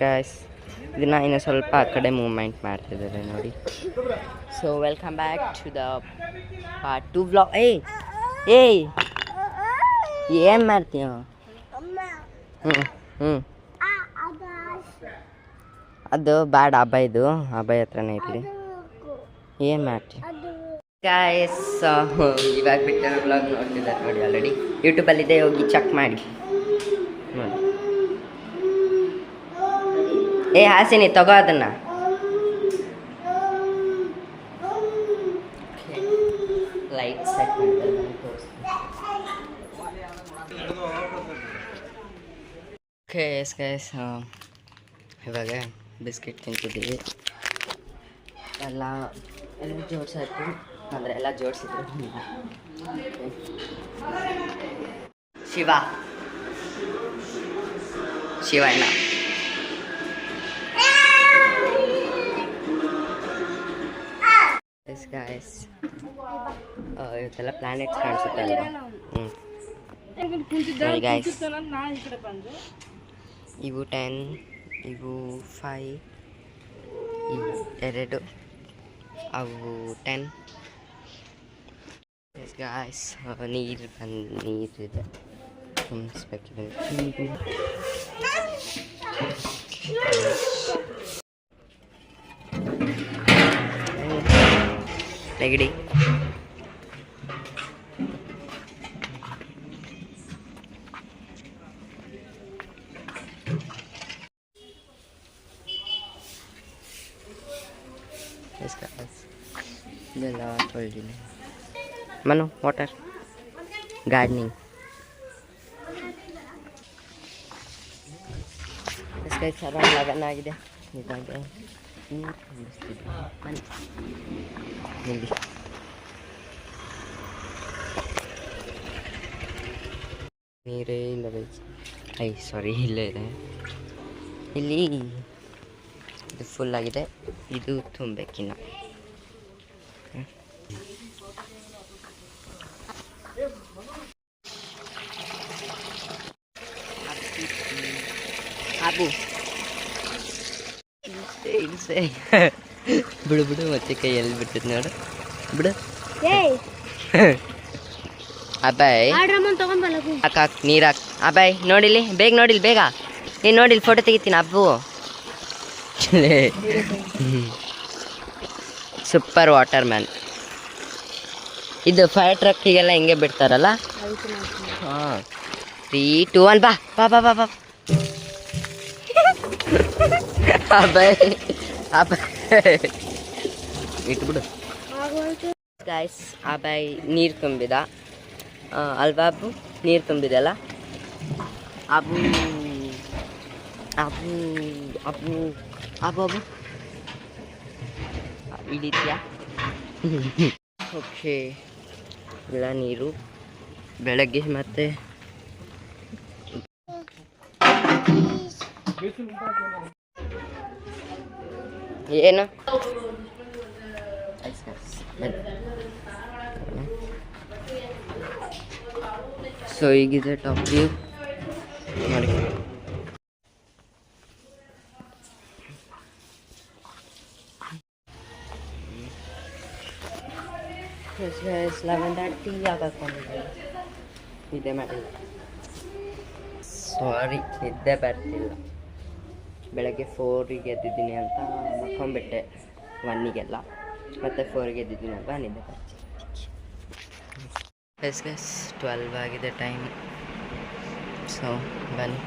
Guys ಇದನ್ನ ಇನ್ನು ಸ್ವಲ್ಪ ಆ ಕಡೆ ಮೂವ್ಮೆಂಟ್ ಮಾಡ್ತಿದ್ದಾರೆ ನೋಡಿ. So welcome back to the part 2 vlog. ಏನು ಮಾಡ್ತೀಯ? ಅದು ಬ್ಯಾಡ, ಅಬ್ಬಾಯ್ದು ಅಬ್ಬಾಯಿ ಹತ್ರನೇ ಇರಲಿ. ಏನು ಮಾಡ್ತೀವಿ ಗಾಯ್ಸ್? ಇವಾಗ ಬಿಟ್ಟಿರೋ ಬ್ಲಾಗ್ ನೋಡ್ತಿದ್ದಾರೆ ನೋಡಿ, ಆಲ್ರೆಡಿ ಯೂಟ್ಯೂಬಲ್ಲಿದೆ, ಹೋಗಿ ಚೆಕ್ ಮಾಡಿ ನೋಡಿ. ಹಾಸಿನಿ ತಗೋ ಅದನ್ನು. ಲೈಟ್ ಸೆಟ್ ಓಕೆ ಗೈಸ್, ಇವಾಗ ಬಿಸ್ಕೆಟ್ ತಿಂತಿದ್ದೀವಿ. ಎಲ್ಲ ಜೋಡಿಸಾಯ್ತು, ಅಂದರೆ ಎಲ್ಲ ಜೋಡಿಸಿದ್ರು. ಶಿವಣ್ಣ ಗೈಸ್, ಇವತ್ತೆಲ್ಲ ಪ್ಲಾನೆಟ್ಸ್ ಕಾಣಿಸುತ್ತೆ ಅಲ್ವಾ? ಗೈಸ್, ಇವು 10, ಇವು 5, ಇವು 2, ಅವು 10. ಗಾಯ್ಸ್, ನೀರಿದೆ ತುಂಬಿಸ್ಬೇಕಿದೆ. ನೆಗಡಿ ಇದೆಲ್ಲ ತೊಳೆದಿಲ್ಲ. ಮನು ವಾಟರ್ ಗಾರ್ಡನಿಂಗ್. ಸರೌಂಡ್ 11 ಆಗಿದೆ. ಇವಾಗ ನೀರು ತುಂಬಿಸ್ತಿದ್ವಿ. ಬನ್ನಿ ಇಲ್ಲಿ ನೀರೇ ಇಲ್ಲ ಗೈಸ್. ಸಾರಿ, ಇಲ್ಲೇ ಇದೆ. ಇಲ್ಲಿ ಇದು ಫುಲ್ ಆಗಿದೆ, ಇದು ತುಂಬಬೇಕಿನ್ನ. ಹಾಕು ಬಿಡು ಬಿಡು, ಮತ್ತೆ ಕೈ ಎಲ್ಲಿ ಬಿಡ್ತೈತೆ ನೋಡು, ಬಿಡು. ಅಬ್ಬಾಯ್ ಹಾಕ್ ನೀರು ಹಾಕ್. ಅಬ್ಬಾಯ್ ನೋಡಿಲಿ, ಬೇಗ ನೋಡಿಲಿ, ಬೇಗ ನೀನು ನೋಡಿಲಿ, ಫೋಟೋ ತೆಗಿತೀನಿ. ಅಬ್ಬು ಸೂಪರ್ ವಾಟರ್ ಮ್ಯಾನ್. ಇದು ಫೈರ್ ಟ್ರಕ್ಕಿಗೆಲ್ಲ ಹಿಂಗೆ ಬಿಡ್ತಾರಲ್ಲ. ಹಾಂ, 3, 2, 1 ಬಾ ಬಾ ಬಾ ಬಾ ಬಾ. ಇಟ್ಬಿಡು ಗಾಯ್ಸ್. ಅಬ್ಬಾಯ್ ನೀರು ತುಂಬಿದ ಅಲ್ವಾ? ಅಬ್ಬು ನೀರು ತುಂಬಿದಲ್ಲ. ಅಬ್ಬು ಅಬ್ಬು ಅಬ್ಬು ಅಬ್ಬು ಅಬ್ಬು ಇಳಿದ್ಯಾ? ಓಕೆ, ಇಲ್ಲ ನೀರು ಬೆಳಗ್ಗೆ ಮತ್ತೆ ಏನು ಸೊ ಈಗಿದೆ ಟಾಪ್ ವ್ಯೂ ನೋಡಿ. ನಿದ್ದೆ ಮಾಡಿಲ್ಲ, ಸಾರಿ, ನಿದ್ದೆ ಬರ್ತಿಲ್ಲ. ಬೆಳಗ್ಗೆ 4ಗೆ ಎದ್ದಿದ್ದೀನಿ ಅಂತ ಮಕ್ಕೊಂಬಿಟ್ಟೆ, 1ಗೆಲ್ಲ, ಮತ್ತು 4ಗೆ ಎದ್ದಿದ್ದೀನಿ ಅಂತ ನಿದ್ದೆ ಬರ್ತೀನಿ. 12 ಆಗಿದೆ ಟೈಮ್. ಸೊ ಬನ್ನಿ.